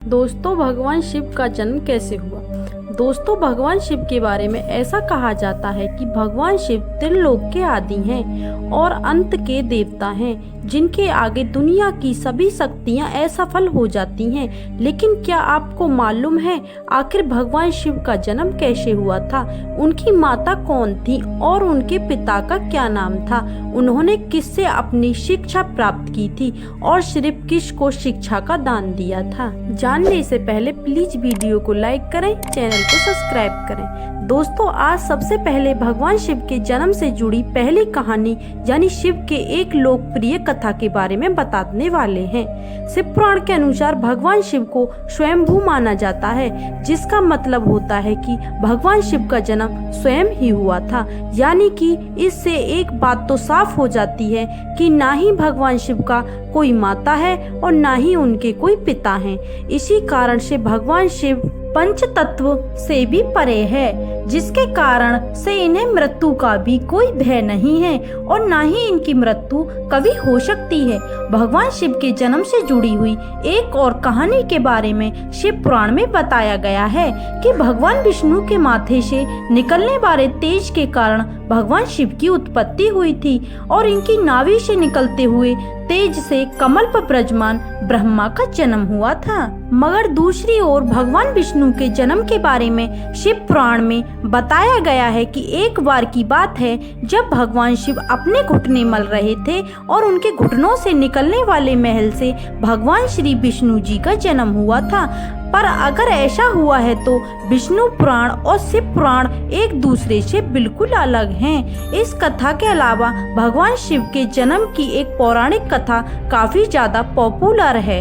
दोस्तों, भगवान शिव का जन्म कैसे हुआ। दोस्तों, भगवान शिव के बारे में ऐसा कहा जाता है कि भगवान शिव त्रिलोक के आदि हैं और अंत के देवता हैं, जिनके आगे दुनिया की सभी शक्तियां असफल हो जाती हैं। लेकिन क्या आपको मालूम है आखिर भगवान शिव का जन्म कैसे हुआ था? उनकी माता कौन थी और उनके पिता का क्या नाम था? उन्होंने किससे अपनी शिक्षा प्राप्त की थी और सिर्फ किसको शिक्षा का दान दिया था? जानने से पहले प्लीज वीडियो को लाइक करें, चैनल को सब्सक्राइब करें। दोस्तों, आज सबसे पहले भगवान शिव के जन्म से जुड़ी पहली कहानी यानी शिव के एक लोकप्रिय कथा के बारे में बताने वाले हैं। शिव पुराण के अनुसार भगवान शिव को स्वयंभू माना जाता है, जिसका मतलब होता है कि भगवान शिव का जन्म स्वयं ही हुआ था। यानी कि इससे एक बात तो साफ हो जाती है कि ना ही भगवान शिव का कोई माता है और ना ही उनके कोई पिता हैं। इसी कारण से भगवान शिव पंच तत्व से भी परे है, जिसके कारण से इन्हें मृत्यु का भी कोई भय नहीं है और ना ही इनकी मृत्यु कभी हो सकती है। भगवान शिव के जन्म से जुड़ी हुई एक और कहानी के बारे में शिव पुराण में बताया गया है कि भगवान विष्णु के माथे से निकलने वाले तेज के कारण भगवान शिव की उत्पत्ति हुई थी और इनकी नाभि से निकलते हुए तेज से कमल पर विराजमान ब्रह्मा का जन्म हुआ था। मगर दूसरी ओर भगवान विष्णु के जन्म के बारे में शिव पुराण में बताया गया है कि एक बार की बात है जब भगवान शिव अपने घुटने मल रहे थे और उनके घुटनों से निकलने वाले महल से भगवान श्री विष्णु जी का जन्म हुआ था। पर अगर ऐसा हुआ है तो विष्णु पुराण और शिव पुराण एक दूसरे से बिल्कुल अलग हैं। इस कथा के अलावा भगवान शिव के जन्म की एक पौराणिक कथा काफी ज्यादा पॉपुलर है,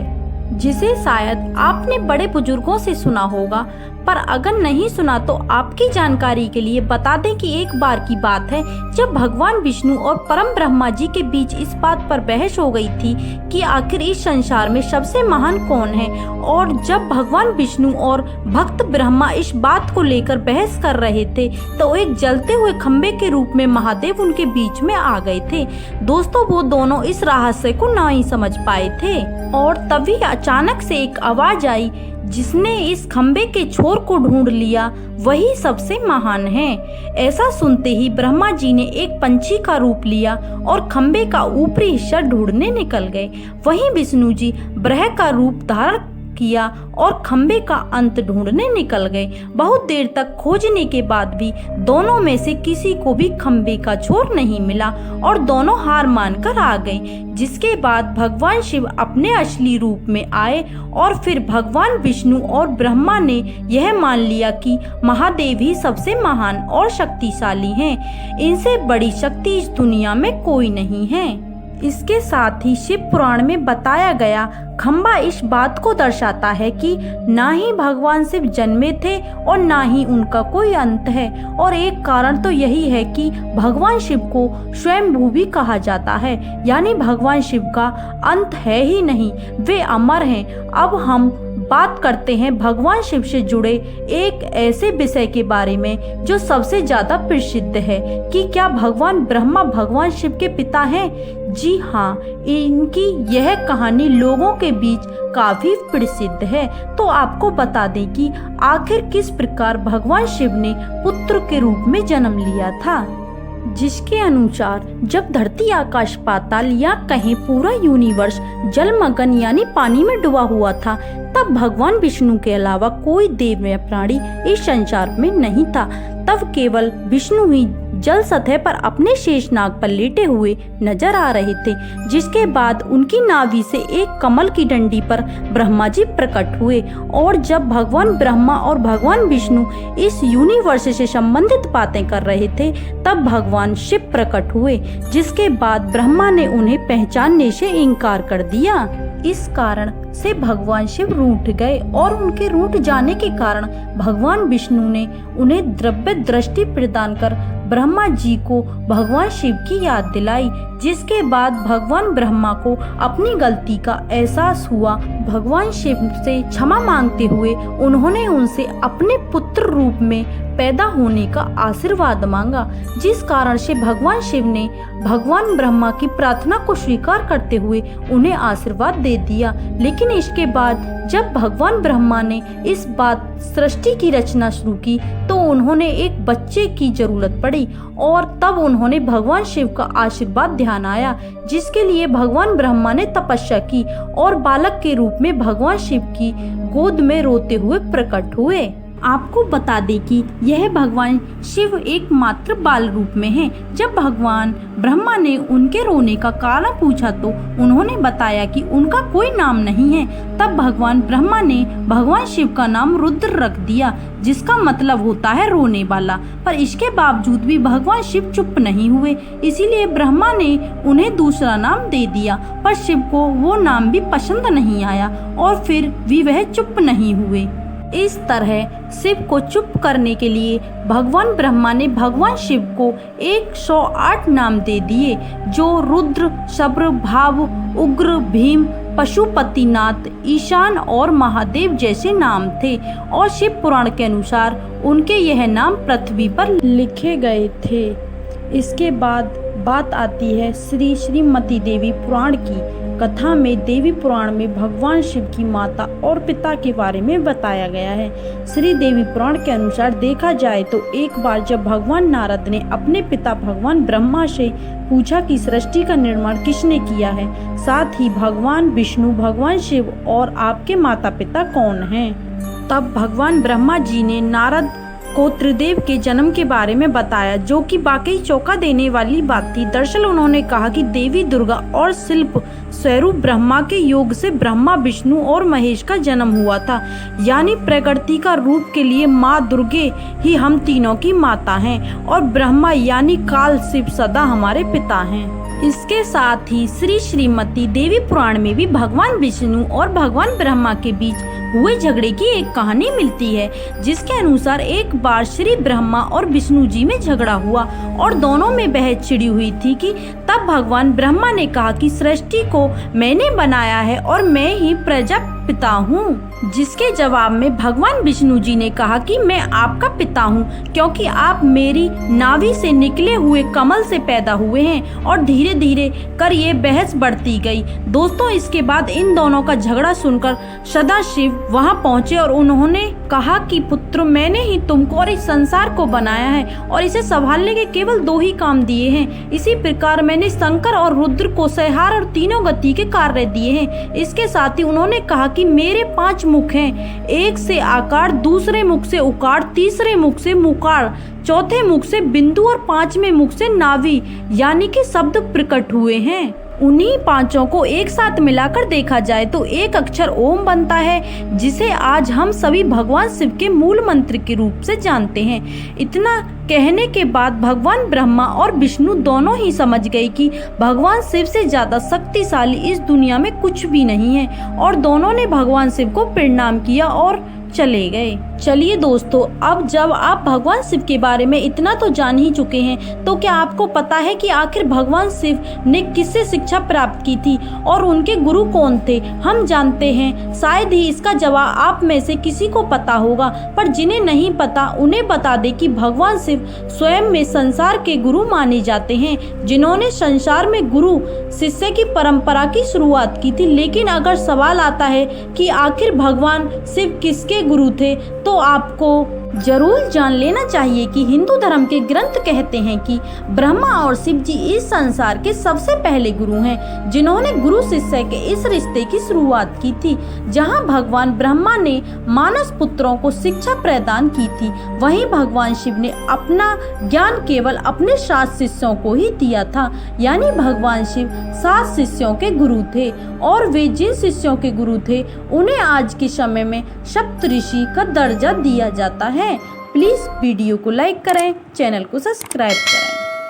जिसे शायद आपने बड़े बुजुर्गों से सुना होगा। पर अगर नहीं सुना तो आपकी जानकारी के लिए बता दें कि एक बार की बात है जब भगवान विष्णु और परम ब्रह्मा जी के बीच इस बात पर बहस हो गई थी कि आखिर इस संसार में सबसे महान कौन है। और जब भगवान विष्णु और भक्त ब्रह्मा इस बात को लेकर बहस कर रहे थे तो एक जलते हुए खंबे के रूप में महादेव उनके बीच में आ गए थे। दोस्तों, वो दोनों इस रहस्य को नहीं समझ पाए थे और तभी अचानक से एक आवाज आई, जिसने इस खंबे के छोर को ढूंढ लिया वही सबसे महान है। ऐसा सुनते ही ब्रह्मा जी ने एक पंछी का रूप लिया और खंबे का ऊपरी हिस्सा ढूंढने निकल गए। वहीं विष्णु जी ब्रह का रूप धारण किया और खंबे का अंत ढूंढने निकल गए। बहुत देर तक खोजने के बाद भी दोनों में से किसी को भी खंबे का छोर नहीं मिला और दोनों हार मानकर आ गए। जिसके बाद भगवान शिव अपने असली रूप में आए और फिर भगवान विष्णु और ब्रह्मा ने यह मान लिया कि महादेव ही सबसे महान और शक्तिशाली हैं। इनसे बड़ी शक्ति इस दुनिया में कोई नहीं है। इसके साथ ही शिव पुराण में बताया गया खंबा इस बात को दर्शाता है कि ना ही भगवान शिव जन्मे थे और ना ही उनका कोई अंत है। और एक कारण तो यही है कि भगवान शिव को स्वयंभू भी कहा जाता है, यानी भगवान शिव का अंत है ही नहीं, वे अमर हैं। अब हम बात करते हैं भगवान शिव से जुड़े एक ऐसे विषय के बारे में जो सबसे ज्यादा प्रसिद्ध है कि क्या भगवान ब्रह्मा भगवान शिव के पिता हैं? जी हाँ, इनकी यह कहानी लोगों के बीच काफी प्रसिद्ध है। तो आपको बता दें कि आखिर किस प्रकार भगवान शिव ने पुत्र के रूप में जन्म लिया था। जिसके अनुसार जब धरती, आकाश, पाताल या कहीं पूरा यूनिवर्स जलमग्न यानी पानी में डूबा हुआ था, तब भगवान विष्णु के अलावा कोई देव या प्राणी इस संसार में नहीं था। तब केवल विष्णु ही जल सतह पर अपने शेषनाग पर लेटे हुए नजर आ रहे थे। जिसके बाद उनकी नाभि से एक कमल की डंडी पर ब्रह्मा जी प्रकट हुए और जब भगवान ब्रह्मा और भगवान विष्णु इस यूनिवर्स से संबंधित बातें कर रहे थे तब भगवान शिव प्रकट हुए। जिसके बाद ब्रह्मा ने उन्हें पहचानने से इनकार कर दिया। इस कारण से भगवान शिव रूठ गए और उनके रूठ जाने के कारण भगवान विष्णु ने उन्हें द्रव्य दृष्टि प्रदान कर ब्रह्मा जी को भगवान शिव की याद दिलाई। जिसके बाद भगवान ब्रह्मा को अपनी गलती का एहसास हुआ। भगवान शिव से क्षमा मांगते हुए उन्होंने उनसे अपने पुत्र रूप में पैदा होने का आशीर्वाद मांगा, जिस कारण से भगवान शिव ने भगवान ब्रह्मा की प्रार्थना को स्वीकार करते हुए उन्हें आशीर्वाद दे दिया। लेकिन लेकिन इसके बाद जब भगवान ब्रह्मा ने इस बात सृष्टि की रचना शुरू की तो उन्होंने एक बच्चे की जरूरत पड़ी और तब उन्होंने भगवान शिव का आशीर्वाद ध्यान आया, जिसके लिए भगवान ब्रह्मा ने तपस्या की और बालक के रूप में भगवान शिव की गोद में रोते हुए प्रकट हुए। आपको बता दें कि यह भगवान शिव एकमात्र बाल रूप में हैं। जब भगवान ब्रह्मा ने उनके रोने का कारण पूछा तो उन्होंने बताया कि उनका कोई नाम नहीं है। तब भगवान ब्रह्मा ने भगवान शिव का नाम रुद्र रख दिया, जिसका मतलब होता है रोने वाला। पर इसके बावजूद भी भगवान शिव चुप नहीं हुए, इसीलिए ब्रह्मा ने उन्हें दूसरा नाम दे दिया। पर शिव को वो नाम भी पसंद नहीं आया और फिर भी वह चुप नहीं हुए। इस तरह शिव को चुप करने के लिए भगवान ब्रह्मा ने भगवान शिव को 108 नाम दे दिए, जो रुद्र, शब्र, भाव, उग्र, भीम, पशुपतिनाथ, ईशान और महादेव जैसे नाम थे। और शिव पुराण के अनुसार उनके यह नाम पृथ्वी पर लिखे गए थे। इसके बाद बात आती है श्री श्रीमती देवी पुराण की। कथा में देवी पुराण में भगवान शिव की माता और पिता के बारे में बताया गया है। श्री देवी पुराण के अनुसार देखा जाए तो एक बार जब भगवान नारद ने अपने पिता भगवान ब्रह्मा से पूछा कि सृष्टि का निर्माण किसने किया है, साथ ही भगवान विष्णु, भगवान शिव और आपके माता पिता कौन हैं, तब भगवान ब्रह्मा जी ने नारद को त्रिदेव के जन्म के बारे में बताया, जो कि वाकई चौंका देने वाली बात थी। दरअसल उन्होंने कहा कि देवी दुर्गा और शिल्प स्वरूप ब्रह्मा के योग से ब्रह्मा, विष्णु और महेश का जन्म हुआ था। यानी प्रकृति का रूप के लिए माँ दुर्गे ही हम तीनों की माता हैं और ब्रह्मा यानी काल शिव सदा हमारे पिता हैं। इसके साथ ही श्री श्रीमती देवी पुराण में भी भगवान विष्णु और भगवान ब्रह्मा के बीच हुए झगड़े की एक कहानी मिलती है, जिसके अनुसार एक बार श्री ब्रह्मा और विष्णु जी में झगड़ा हुआ और दोनों में बहस छिड़ी हुई थी कि तब भगवान ब्रह्मा ने कहा कि सृष्टि को मैंने बनाया है और मैं ही प्रजापिता हूँ, जिसके जवाब में भगवान विष्णु जी ने कहा कि मैं आपका पिता हूँ, क्योंकि आप मेरी नाभि से निकले हुए कमल से पैदा हुए हैं। और धीरे धीरे कर ये बहस बढ़ती गई। दोस्तों, इसके बाद इन दोनों का झगड़ा सुनकर सदाशिव वहां पहुंचे और उन्होंने कहा कि पुत्र, मैंने ही तुमको और इस संसार को बनाया है और इसे संभालने के केवल 2 ही काम दिए हैं। इसी प्रकार मैंने शंकर और रुद्र को संहार और तीनों गति के कार्य दिए हैं। इसके साथ ही उन्होंने कहा कि मेरे 5 मुख हैं, एक से आकार, दूसरे मुख से उकार, तीसरे मुख से मुकार, चौथे मुख से बिंदु और 5वें मुख से नाभि यानी कि शब्द प्रकट हुए हैं। उन्हीं 5 को एक साथ मिलाकर देखा जाए तो एक अक्षर ओम बनता है, जिसे आज हम सभी भगवान शिव के मूल मंत्र के रूप से जानते हैं। इतना कहने के बाद भगवान ब्रह्मा और विष्णु दोनों ही समझ गए कि भगवान शिव से ज्यादा शक्तिशाली इस दुनिया में कुछ भी नहीं है और दोनों ने भगवान शिव को प्रणाम किया और चले गए। चलिए दोस्तों, अब जब आप भगवान शिव के बारे में इतना तो जान ही चुके हैं, तो क्या आपको पता है कि आखिर भगवान शिव ने किससे शिक्षा प्राप्त की थी और उनके गुरु कौन थे? हम जानते हैं, शायद ही इसका जवाब आप में से किसी को पता होगा, पर जिन्हें नहीं पता उन्हें बता दे कि भगवान शिव स्वयं में संसार के गुरु माने जाते हैं, जिन्होंने संसार में गुरु शिष्य की परंपरा की शुरुआत की थी। लेकिन अगर सवाल आता है कि आखिर भगवान शिव किसके गुरु थे, तो आपको जरूर जान लेना चाहिए कि हिंदू धर्म के ग्रंथ कहते हैं कि ब्रह्मा और शिव जी इस संसार के सबसे पहले गुरु हैं, जिन्होंने गुरु शिष्य के इस रिश्ते की शुरुआत की थी। जहां भगवान ब्रह्मा ने मानस पुत्रों को शिक्षा प्रदान की थी, वहीं भगवान शिव ने अपना ज्ञान केवल अपने 7 शिष्यों को ही दिया था। यानी भगवान शिव 7 शिष्यों के गुरु थे और वे जिन शिष्यों के गुरु थे उन्हें आज के समय में सप्तऋषि का दर्जा दिया जाता है। प्लीज वीडियो को लाइक करें, चैनल को सब्सक्राइब करें।